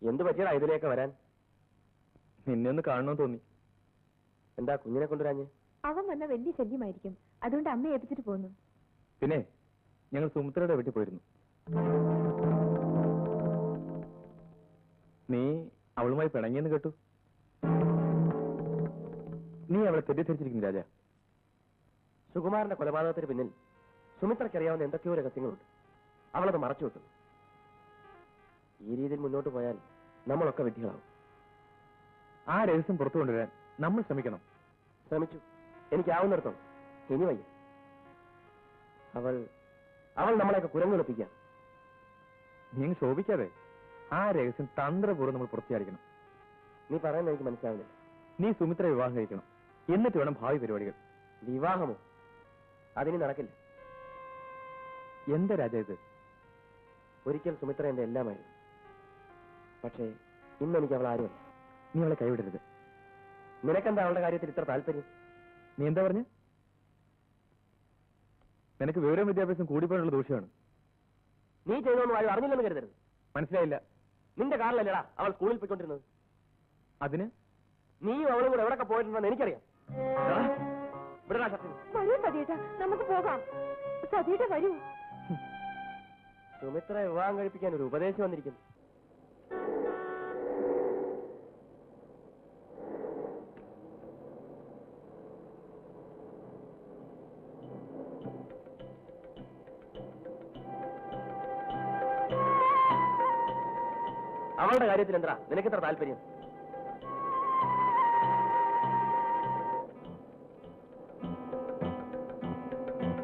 എന്ത് പറ്റിയടാ ഇതിലേക്ക് വരാൻ? നിന്നെ ഒന്ന് കാണണമെന്ന് തോന്നി. എന്താ കുഞ്ഞിനെ കൊണ്ടുവരാഞ്ഞ്? അവൻ വന്ന വലിയ ശല്യമായിരിക്കും, അതുകൊണ്ട് അമ്മയെ ഏൽപ്പിച്ചിട്ട് പോന്നു. പിന്നെ ഞങ്ങൾ സുമിത്രയുടെ വീട്ടിൽ പോയിരുന്നു. നീ അവളുമായി പിണങ്ങിയെന്ന് കേട്ടു. നീ അവളെ തെറ്റിദ്ധരിച്ചിരിക്കുന്നു രാജ. സുകുമാരന്റെ കൊലപാതകത്തിന് പിന്നിൽ സുമിത്രയ്ക്കറിയാവുന്ന എന്തൊക്കെയോ രഹസ്യങ്ങളുണ്ട്. അവളത് മറച്ചു വെക്കുന്നു. ഈ രീതിയിൽ മുന്നോട്ട് പോയാൽ നമ്മളൊക്കെ വിഡ്ഢികളാവും. ആ രഹസ്യം പുറത്തു കൊണ്ടുവരാൻ നമ്മൾ ശ്രമിക്കണം. ശ്രമിച്ചു, എനിക്കാവുന്നിടത്തോളം. ഇനി വയ്യ. അവൾ നമ്മളെയൊക്കെ കുരങ്ങെടുപ്പിക്കാം. നീ ശോഭിക്കാതെ ആ രഹസ്യം തന്ത്രപൂർവ്വം നമ്മൾ പുറത്തിയായിരിക്കണം. നീ പറയുന്നത് എനിക്ക് മനസ്സിലാവുന്നില്ല. നീ സുമിത്ര വിവാഹം കഴിക്കണം, എന്നിട്ട് വേണം ഭാവി പരിപാടികൾ. വിവാഹമോ? അതിന് നടക്കില്ല. എന്താ രാജ ഇത്? ഒരിക്കൽ സുമിത്ര എന്റെ എല്ലാമായിരുന്നു. പക്ഷേ ഇന്ന് എനിക്ക് അവൾ ആരുമല്ല. നീ അവളെ കൈവിടരുത്. നിനക്കെന്താ അവളുടെ കാര്യത്തിൽ ഇത്ര താല്പര്യം? നീ എന്താ പറഞ്ഞ? നിനക്ക് വിവരവും വിദ്യാഭ്യാസം കൂടിപ്പോയുള്ള ദോഷമാണ്. നീ ചെയ്തൊന്നും ആരും അറിഞ്ഞില്ലെന്ന് കരുതരുത്. മനസ്സിലായില്ല? നിന്റെ കാറിലല്ലേടാ അവൾ സ്കൂളിൽ പോയിക്കൊണ്ടിരുന്നത്. അതിന് നീയും അവളും കൂടെ എവിടെയൊക്കെ പോയിട്ടുണ്ടെന്ന് എനിക്കറിയാം. വിടടാ സത്യം. വരൂ സതീട്ട, നമുക്ക് പോകാം. സതീട്ട വരൂ. സുമിത്ര വിവാഹം കഴിപ്പിക്കാൻ ഒരു ഉപദേശം വന്നിരിക്കുന്നു. അവളുടെ കാര്യത്തിൽ എന്താ നിനക്കെത്ര താല്പര്യം?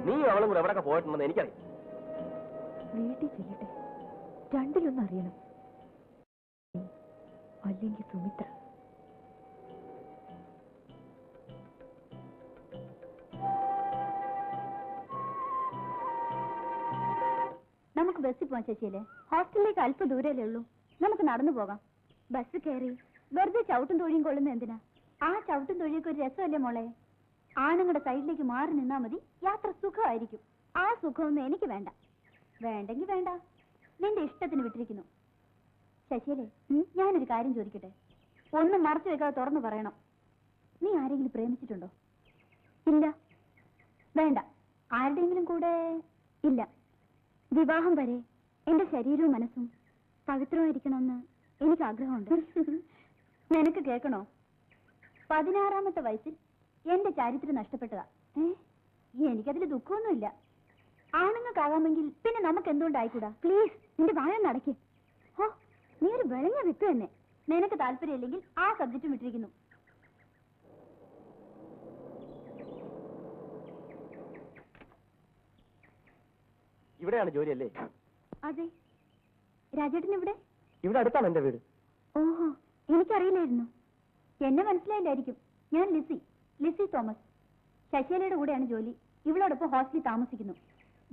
നീയും അവളും കൂടെ എവിടെയൊക്കെ പോയിട്ടുണ്ടെന്ന് എനിക്കറിയാം. വീട്ടിൽ ചെല്ലട്ടെ, രണ്ടിലൊന്നും അറിയണം. അല്ലെങ്കിൽ സുമിത്ര. നമുക്ക് ബസ്സിൽ പോവാൻ ശശിയല്ലേ? ഹോസ്റ്റലിലേക്ക് അല്പം ദൂരല്ലേ ഉള്ളൂ. നമുക്ക് നടന്നു പോകാം. ബസ് കയറി വെറുതെ ചവിട്ടും തൊഴിയും കൊള്ളുന്ന എന്തിനാ? ആ ചവിട്ടും തൊഴിയൊക്കെ ഒരു രസമല്ലേ മോളെ? ആണുങ്ങളുടെ സൈഡിലേക്ക് മാറി നിന്നാ മതി, യാത്ര സുഖമായിരിക്കും. ആ സുഖമൊന്നും എനിക്ക് വേണ്ട. വേണ്ടെങ്കിൽ വേണ്ട, നിന്റെ ഇഷ്ടത്തിന് വിട്ടിരിക്കുന്നു. ശശിയല്ലേ, ഞാനൊരു കാര്യം ചോദിക്കട്ടെ? ഒന്നും മറച്ചു വെക്കാതെ തുറന്നു പറയണം. നീ ആരെങ്കിലും പ്രേമിച്ചിട്ടുണ്ടോ? ഇല്ല. വേണ്ട. ആരുടെയെങ്കിലും കൂടെ? ഇല്ല. വിവാഹം വരെ എന്റെ ശരീരവും മനസ്സും പവിത്രമായിരിക്കണമെന്ന് എനിക്ക് ആഗ്രഹമുണ്ട്. നിനക്ക് കേൾക്കണോ? 16-ാമത്തെ വയസ്സിൽ എന്റെ ചാരിത്രം നഷ്ടപ്പെട്ടതാ. എനിക്കതിൽ ദുഃഖമൊന്നുമില്ല. ആണുങ്ങൾക്കാകാമെങ്കിൽ പിന്നെ നമുക്ക് എന്തുകൊണ്ടായിക്കൂടാ? പ്ലീസ്, നിന്റെ വായം നടക്കേ. ഓ, നീ ഒരു വിളഞ്ഞ വിത്ത് തന്നെ. നിനക്ക് താല്പര്യമില്ലെങ്കിൽ ആ സബ്ജക്റ്റും വിട്ടിരിക്കുന്നു. ഇവിടെയാണ് ജോലിയല്ലേ? അതെ. രാജേട്ടൻ ഇവിടെ? ഇവിടെ അടുത്താണ് എന്റെ വീട്. ഓഹോ, എനിക്കറിയില്ലായിരുന്നു. എന്നെ മനസ്സിലായില്ലായിരിക്കും. ഞാൻ ലിസി തോമസ്. ശശികലയുടെ കൂടെയാണ് ജോലി. ഇവളോടൊപ്പം ഹോസ്റ്റലിൽ താമസിക്കുന്നു.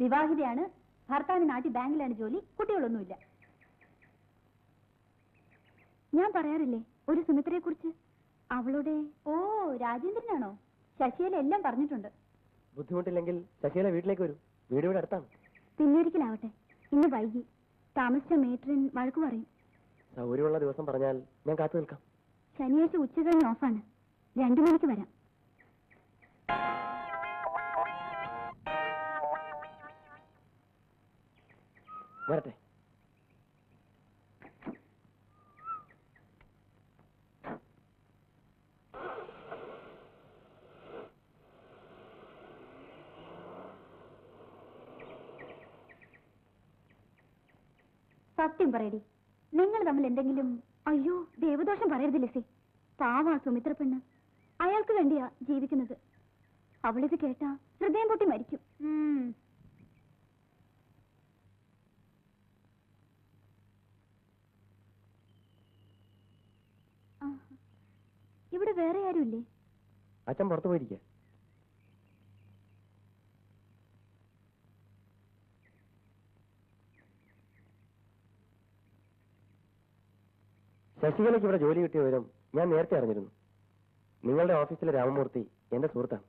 വിവാഹിതയാണ്. ഭർത്താവിന് നാട്ടിൽ ബാങ്കിലാണ് ജോലി. കുട്ടികളൊന്നുമില്ല. ഞാൻ പറയാറില്ലേ ഒരു സുമിത്രയെ കുറിച്ച്? അവളുടെ... ഓ, രാജേന്ദ്രനാണോ? ശശികല എല്ലാം പറഞ്ഞിട്ടുണ്ട്. ബുദ്ധിമുട്ടില്ലെങ്കിൽ ശശികല വീട്ടിലേക്ക് വരൂ. വീട് ഇവിടെ അടുത്താണ്. പിന്നൊരിക്കലാവട്ടെ. ഇന്ന് വൈകി താമസിച്ച മേട്രൻ വഴക്കു പറയും. സൗകര്യമുള്ള ദിവസം പറഞ്ഞാൽ ഞാൻ കാത്തു നിൽക്കാം. ശനിയാഴ്ച ഉച്ച കഴിഞ്ഞ് ഓഫാണ്. 2 മണിക്ക് വരാം. വരട്ടെ. സത്യം പറയടി, നിങ്ങൾ തമ്മിൽ എന്തെങ്കിലും... അയ്യോ, ദേവദോഷം പറയരുത് ലിസി. പാവാ സുമിത്ര പെണ്ണ്. അയാൾക്ക് വേണ്ടിയാ ജീവിക്കുന്നത്. അവളിത് കേട്ടാ ഹൃദയം പൊട്ടി മരിക്കും. ഇവിടെ വേറെ ആരുമില്ലേ? അച്ഛൻ പുറത്തു പോയിരിക്കുക. ശശികലയ്ക്ക് ഇവിടെ ജോലി കിട്ടിയ വിവരം ഞാൻ നേരത്തെ അറിഞ്ഞിരുന്നു. നിങ്ങളുടെ ഓഫീസിലെ രാമമൂർത്തി എന്റെ സുഹൃത്താണ്.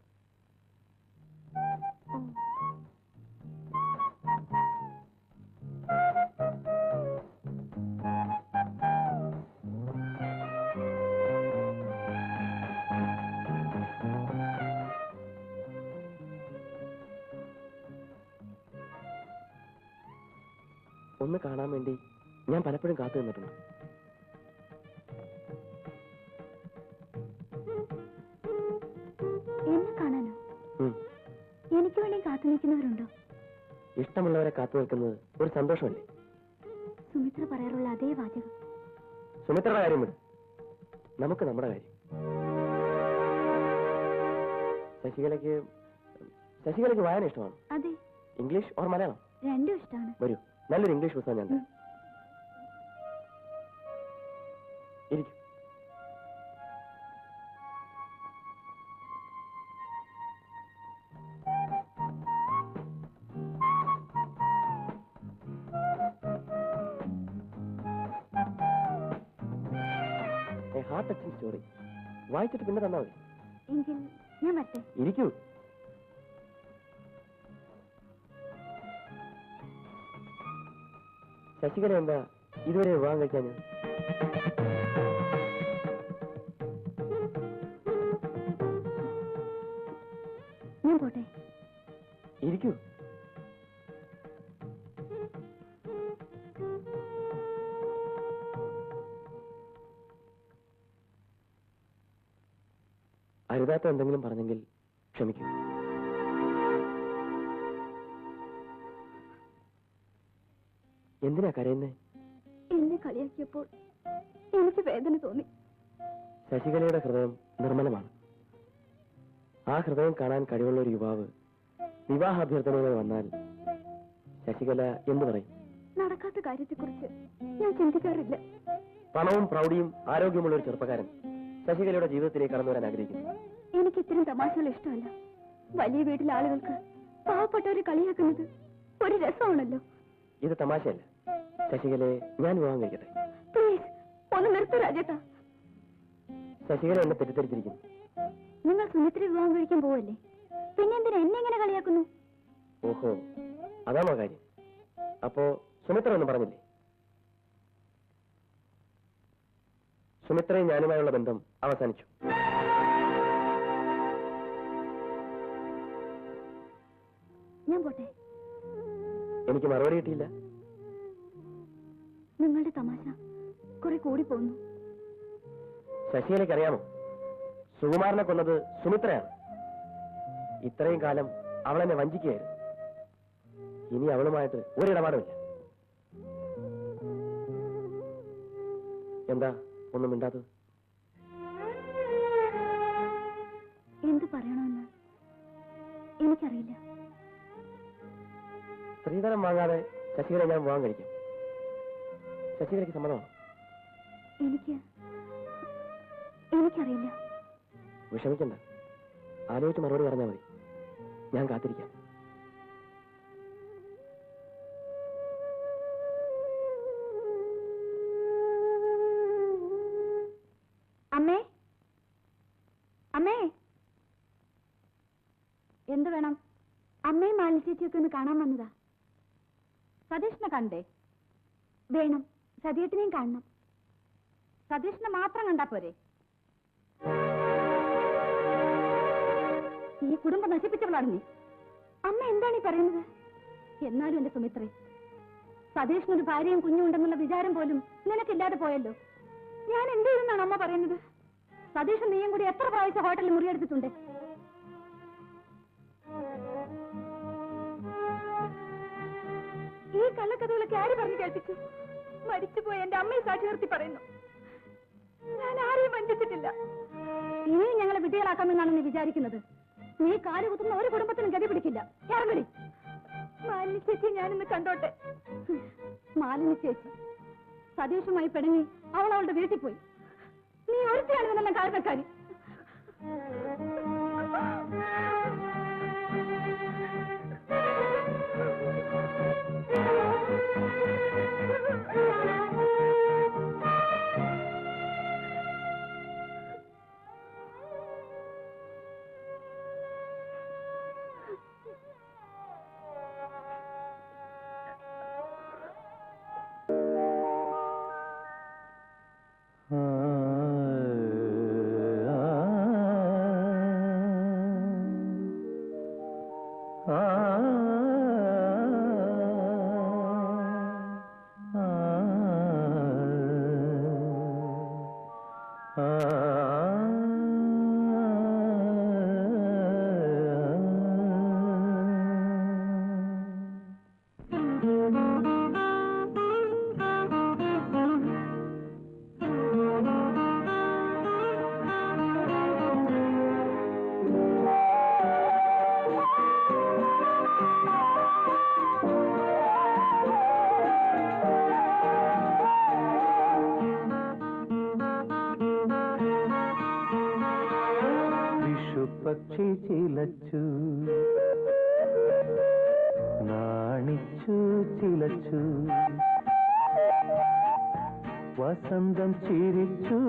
ഒന്ന് കാണാൻ വേണ്ടി ഞാൻ പലപ്പോഴും കാത്തു നിന്നിട്ടുണ്ട്. എന്നെ കാണാനോ? എനിക്ക് വേണ്ടി കാത്തു നിൽക്കുന്നവരുണ്ടോ? ഇഷ്ടമുള്ളവരെ കാത്തു നിൽക്കുന്നത് ഒരു സന്തോഷമല്ലേ? സുമിത്ര പറയാറുള്ള അതേ വാചകം. സുമിത്രയുടെ കാര്യം വിട്, നമുക്ക് നമ്മുടെ കാര്യം. ശശികലയ്ക്ക് വായന ഇഷ്ടമാണ്. അതെ. English or Malayalam? രണ്ടും ഇഷ്ടമാണ്. വരൂ, നല്ലൊരു ഇംഗ്ലീഷ് പുസ്തകം ഞാൻ തരാം. ഇരിക്കും. ഹാർട്ട് ടച്ചിങ് സ്റ്റോറി വായിച്ചിട്ട് പിന്നെ തന്നാ മതി. എങ്കിൽ ഞാൻ വരട്ടെ. ഇരിക്കൂ. ശശികല എന്താ ഇതുവരെ വിവാഹം കഴിക്കാൻ? ഞാൻ പോട്ടെ. ഇരിക്കൂ. അരുതാത്ത എന്തെങ്കിലും പറഞ്ഞെങ്കിൽ ക്ഷമിക്കൂ. എന്തിനാ കരയുന്നേ? എന്നെ കളിയാക്കിയപ്പോൾ എനിക്ക് വേദന തോന്നി. ശശികലയുടെ ഹൃദയം നിർമ്മലമാണ്. ആ ഹൃദയം കാണാൻ കഴിവുള്ള ഒരു യുവാവ് വിവാഹാഭ്യർത്ഥനയുമായി വന്നാൽ ശശികല എന്തു പറയും? നടക്കാത്ത കാര്യത്തെക്കുറിച്ച് ഞാൻ ചിന്തിക്കാറില്ല. പണവും പ്രൗഢിയും ആരോഗ്യമുള്ള ഒരു ചെറുപ്പക്കാരൻ ശശികലയുടെ ജീവിതത്തിലേക്ക് കടന്നു വരാൻ ആഗ്രഹിക്കുന്നു. എനിക്ക് ഇത്തരം തമാശകൾ ഇഷ്ടമല്ല. വലിയ വീട്ടിലെ ആളുകൾക്ക് പാവപ്പെട്ടവരെ കളിയാക്കുന്നത് ഒരു രസമാണല്ലോ. ഇത് തമാശയല്ല. ശശികലയെ ഞാൻ വിവാഹം കഴിക്കട്ടെ. പ്ലീസ് ഒന്ന് നിർത്തൂ രാജേട്ടാ. ശശികല എന്നെ തെറ്റിദ്ധരിച്ചിരിക്കുന്നു. നിങ്ങൾ സുമിത്ര വിവാഹം കഴിക്കാൻ പോവല്ലേ? പിന്നെ എന്തിനാ എന്നെ ഇങ്ങനെ കളിയാക്കുന്നു? ഓഹോ, അതാണോ കാര്യം? അപ്പോ സുമിത്ര ഒന്നും പറഞ്ഞില്ലേ? സുമിത്രയും ഞാനുമായുള്ള ബന്ധം അവസാനിച്ചു. ഞാൻ പോട്ടെ. എനിക്ക് മറുപടി കിട്ടിയില്ല. നിങ്ങളുടെ തമാശ കുറെ കൂടി പോകുന്നു. ശശികലയ്ക്ക് അറിയാമോ, സുകുമാരനെ കൊന്നത് സുമിത്രയാണ്. ഇത്രയും കാലം അവൾ എന്നെ വഞ്ചിക്കുകയായിരുന്നു. ഇനി അവളുമായിട്ട് ഒരിടപാടുമില്ല. എന്താ ഒന്നും മിണ്ടാത്തത്? എന്ത് പറയണമെന്ന് എനിക്കറിയില്ല. സ്ത്രീധനം വാങ്ങാതെ ശശികല ഞാൻ വിവാഹം കഴിക്കാം. ശശികലയ്ക്ക് സമ്മതമാണോ? എനിക്കറിയില്ല. വിഷമിക്കണ്ട, ആലോചിച്ച് മറുപടി പറഞ്ഞാൽ മതി. ഞാൻ കാത്തിരിക്കാം. അമ്മേ, അമ്മേ, എന്ത് വേണം? അമ്മയും മാലിനി ചേച്ചിയൊക്കെ ഒന്ന് കാണാൻ വന്നതാ. സതീഷിനെ കണ്ടേ? വേണം, സതീഷിനെയും കാണണം. സതീഷിനെ മാത്രം കണ്ടാ പോരെ? ഈ കുടുംബം നശിപ്പിച്ചവളാണ് നീ. അമ്മ എന്താണ് ഈ പറയുന്നത്? എന്നാലും എന്റെ സുമിത്രേ, സതീഷിനൊരു ഭാര്യയും കുഞ്ഞും ഉണ്ടെന്നുള്ള വിചാരം പോലും നിനക്കില്ലാതെ പോയല്ലോ. ഞാൻ എന്ത് ചെയ്യുന്നാണ് അമ്മ പറയുന്നത്? സതീഷ് നീയും കൂടി എത്ര പ്രാവശ്യം ഹോട്ടലിൽ മുറിയെടുത്തിട്ടുണ്ട്? ഈ കള്ളക്കഥകളൊക്കെ ആര് പറഞ്ഞു കേൾപ്പിച്ചു? മരിച്ചുപോയ എന്റെ അമ്മയെ സാക്ഷി നിർത്തി പറയുന്നു. ഞാൻ ആരെയും വഞ്ചിച്ചിട്ടില്ല. ഇനിയും ഞങ്ങളെ വിധികളാക്കാമെന്നാണ് നീ വിചാരിക്കുന്നത്? നീ കാലുകുത്തുന്ന ഒരു കുടുംബത്തിനും ഗതി പിടിക്കില്ല. ഇറങ്ങടി. മാലിനി ചേച്ചി ഞാനിന്ന് കണ്ടോട്ടെ. മാലിനി ചേച്ചി സതീഷുമായി പിണങ്ങി അവൾ അവളുടെ വീട്ടിൽ പോയി. നീ ഒരുത്തിയാണ് ഇതിനെല്ലാം കാരണക്കാരി. പക്ഷി ചിലച്ചു നാണിച്ചു ചിലച്ചു വസന്തം ചിരിച്ചു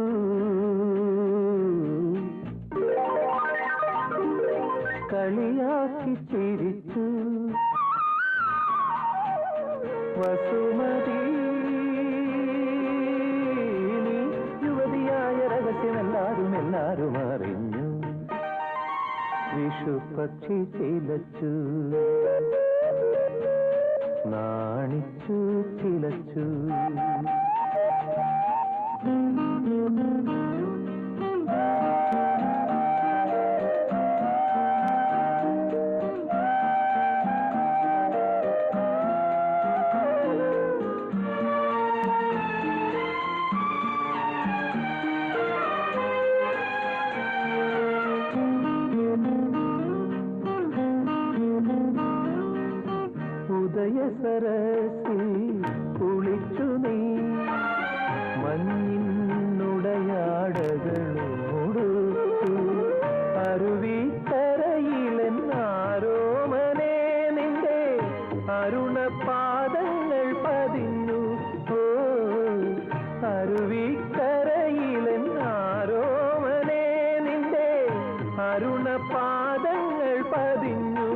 കളിയാക്കി ചിരിച്ചു വസുമതി യുവതിയായ രഹസ്യമെല്ലാരും എല്ലാരും അറിഞ്ഞു വിഷുപക്ഷി ചിലച്ചു നാണിച്ചു ചിലച്ചു ഉദയസരസിൽ കുളിച്ചു നീ മഞ്ഞിനുടയാടകളോടുത്തു അരുവിക്കരയിലെന്നാരോമനെ നിന്റെ അരുണപാദങ്ങൾ പതിഞ്ഞു ഓ അരുവിക്കരയിലെന്നാരോമനെ നിന്റെ അരുണപാദങ്ങൾ പതിഞ്ഞു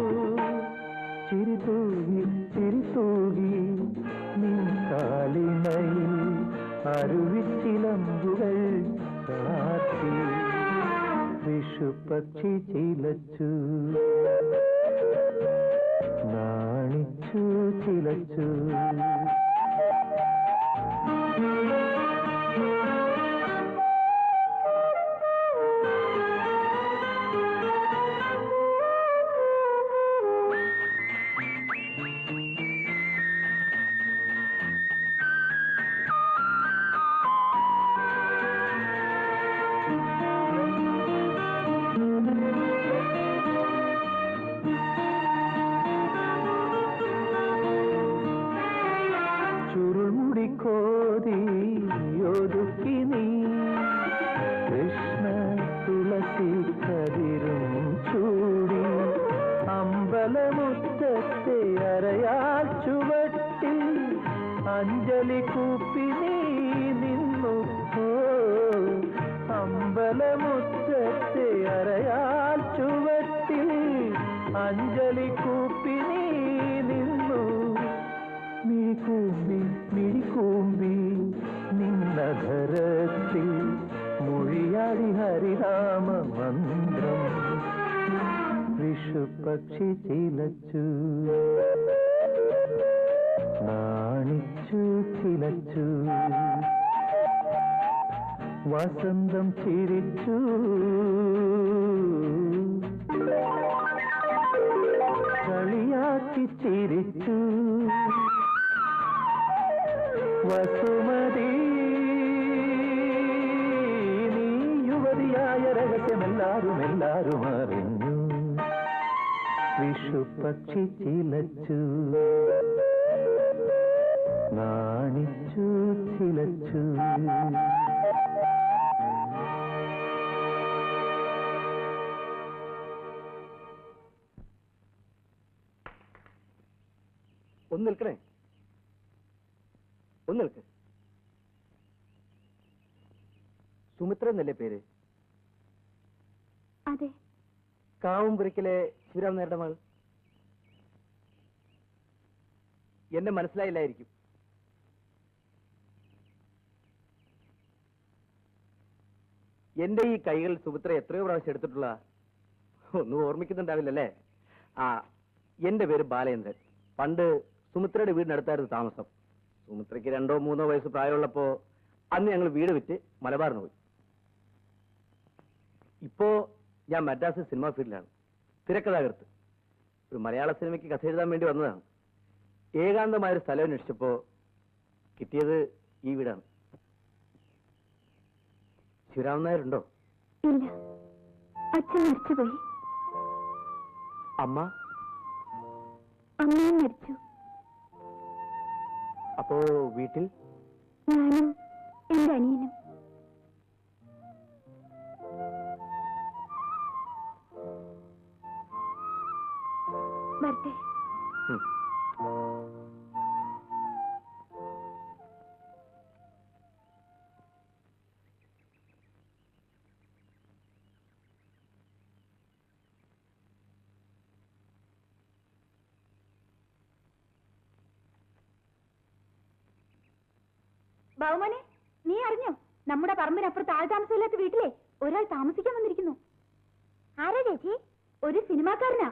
ചിരിതൂകി ചിരിതൂകി നിൻ കാലിണയിൽ അരുവിച്ചിലമ്പുകൾ കാത്തി വിഷുപക്ഷി ചിലച്ചു നാണിച്ചു ചിലച്ചു ചുരുൾമുടിക്കോതി ഒതുക്കി നീ കൃഷ്ണ തുളസി കതിരും ചൂടി അമ്പലമുറ്റത്തെ അരയാൽ ചുവട്ടിൽ അഞ്ജലി കൂപ്പി നീ നിന്നു ഓ അമ്പലമുറ്റത്തെ അരയാൽ ചുവട്ടിൽ അഞ്ജലി കൂപ്പി നീ നിന്നു മിഴികൂമ്പി മിഴികൂമ്പി നിന്നധരത്തിൽ മൊഴിയാടി ഹരിനാമ മന്ത്രം വിഷുപക്ഷി ചിലച്ചു നാണിച്ചു ചിലച്ചു വസന്തം ചിരിച്ചു കളിയാക്കി ചിരിച്ചു വസുമതി നീ യുവതിയായ രഹസ്യമെല്ലാരും എല്ലാരും അറിഞ്ഞു വിഷുപക്ഷി ചിലച്ചു നാണിച്ചു ചിലച്ചു ഒന്ന് നിൽക്കണേ ഒന്ന് നിൽക്ക് സുമിത്ര എന്നല്ലേ പേര് അതെ കാവുംപുരയ്ക്കലെ ശിവരാം നേരുടെ മകൾ എന്നെ മനസ്സിലായില്ലായിരിക്കും എന്റെ ഈ കൈകൾ സുമിത്ര എത്രയോ പ്രാവശ്യം എടുത്തിട്ടുള്ള ഒന്നും ഓർമ്മിക്കുന്നുണ്ടാവില്ലല്ലേ ആ എന്റെ പേര് ബാലേന്ദ്രൻ പണ്ട് സുമിത്രയുടെ വീടിനടുത്തായിരുന്നു താമസം സുമിത്രയ്ക്ക് 2 or 3 വയസ്സ് പ്രായമുള്ളപ്പോ അന്ന് ഞങ്ങൾ വീട് വിറ്റ് മലബാറിന് പോയി ഇപ്പോ ഞാൻ മദ്രാസ് സിനിമാ ഫീൽഡിലാണ്, തിരക്കഥാകൃത്ത്. ഒരു മലയാള സിനിമയ്ക്ക് കഥ എഴുതാൻ വേണ്ടി വന്നതാണ്. ഏകാന്തമായൊരു സ്ഥലം അന്വേഷിച്ചപ്പോ കിട്ടിയത് ഈ വീടാണ്. ശിവരാമൻ നായരുണ്ടോ? ഇല്ല, അച്ഛൻ മരിച്ചുപോയി. അമ്മ? അമ്മയും മരിച്ചു. അപ്പോ വീട്ടിൽ ഞാനും എന്റെ അനിയനും. വരട്ടെ. ബാബുമോനെ, നീ അറിഞ്ഞോ? നമ്മുടെ പറമ്പിനപ്പുറത്ത് ആൾ താമസമില്ലാത്ത വീട്ടിലെ ഒരാൾ താമസിക്കാൻ വന്നിരിക്കുന്നു. ആരാ ചേച്ചി? ഒരു സിനിമാക്കാരനാ.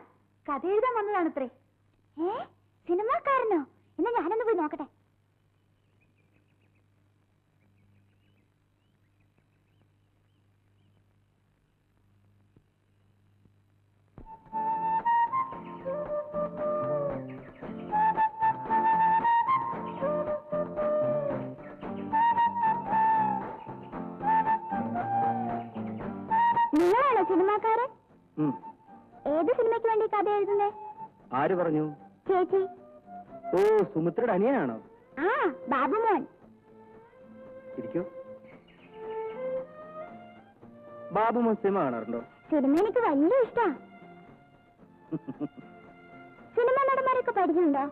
കഥ എഴുതാൻ വന്നതാണത്രേ. സിനിമാക്കാരനോ? എന്നാ ഞാനൊന്ന് പോയി നോക്കട്ടെ. നിങ്ങളാണോ സിനിമാക്കാരൻ? ഏത് സിനിമയ്ക്ക് വേണ്ടി കഥ എഴുതുന്നേ? ആര് പറഞ്ഞു? ചേച്ചി. ഓ, സുമിത്രയുടെ അനിയനാണോ? ആ, ബാബുമോൻ. ഇരിക്കൂ. ബാബുമോൻ സിനിമ കാണാറുണ്ടോ? സിനിമ എനിക്ക് വലിയ ഇഷ്ടാ. സിനിമ നടന്മാരൊക്കെ പരിചയമുണ്ടോ?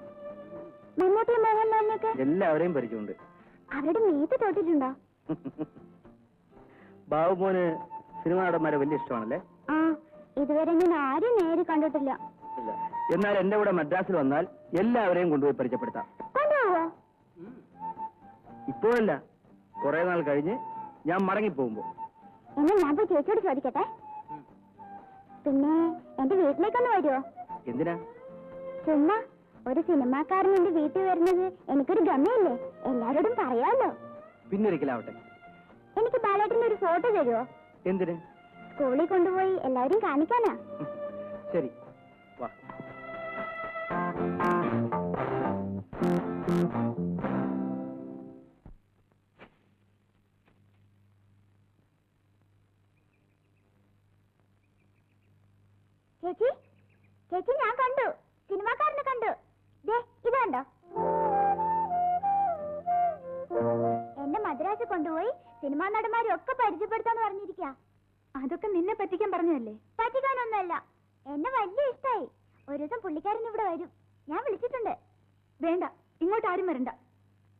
മമ്മൂട്ടി, മോഹൻലാലിനൊക്കെ? എല്ലാവരെയും പരിചയമുണ്ട്. അവരുടെ മീത്ത് തൊട്ടിട്ടുണ്ടോ? ബാബുമോന് സിനിമ നടന്മാരെ വലിയ ഇഷ്ടമാണല്ലേ? ആ, ഇതുവരെ ഞാൻ ആരും നേരി കണ്ടിട്ടില്ല. എന്നാൽ എന്റെ കൂടെ മദ്രാസിൽ വന്നാൽ എല്ലാവരെയും കൊണ്ടുപോയി പരിചയപ്പെടുത്താം. കൊണ്ടുപോവോ? ഇപ്പോഴല്ല, കുറെ നാൾ കഴിഞ്ഞ് ഞാൻ മടങ്ങിപ്പോകുമ്പോ. എന്നാ ഞാൻ പോയി ചേച്ചിയോട് ചോദിക്കട്ടെ. പിന്നെ എന്റെ വീട്ടിലേക്കൊന്ന് വരുമോ? എന്തിനാ? ചുമ്മാ ഒരു സിനിമാക്കാരൻ എന്റെ വീട്ടിൽ വരുന്നത് എനിക്കൊരു ഗമയല്ലേ, എല്ലാരോടും പറയാമല്ലോ. പിന്നൊരിക്കലാവട്ടെ. എനിക്ക് ബാലേട്ടന്റെ ഒരു ഫോട്ടോ തരുമോ? എന്തിന്? സ്കൂളിൽ കൊണ്ടുപോയി എല്ലാവരും കാണിക്കാനാ. ശരി, വാ. ചേച്ചി, ചേച്ചി, ഞാൻ കണ്ടു, സിനിമാക്കാരനെ കണ്ടു. ദേ, ഇത് കണ്ടോ? എന്നെ മദ്രാസിൽ കൊണ്ടുപോയി സിനിമാ നടന്മാരെ ഒക്കെ പരിചയപ്പെടുത്താന്ന് പറഞ്ഞിരിക്ക. അതൊക്കെ നിന്നെ പറ്റിക്കാൻ പറഞ്ഞതല്ലേ? പറ്റിക്കാനൊന്നുമല്ല, എന്നെ വലിയ ഇഷ്ടായി. ഒരു ദിവസം പുള്ളിക്കാരൻ ഇവിടെ വരും, ഞാൻ വിളിച്ചിട്ടുണ്ട്. വേണ്ട, ഇങ്ങോട്ട് ആരും വരണ്ട.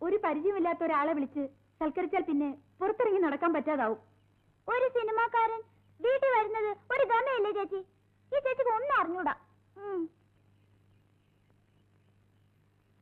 ഒരു പരിചയമില്ലാത്ത ഒരാളെ വിളിച്ച് സൽക്കരിച്ചാൽ പിന്നെ പുറത്തിറങ്ങി നടക്കാൻ പറ്റാതാവും. ഒരു സിനിമാക്കാരൻ വീട്ടിൽ വരുന്നത് ഒരു ഗമയല്ലേ ചേച്ചി? ഈ ചേച്ചിക്ക് ഒന്നും അറിഞ്ഞൂടാ.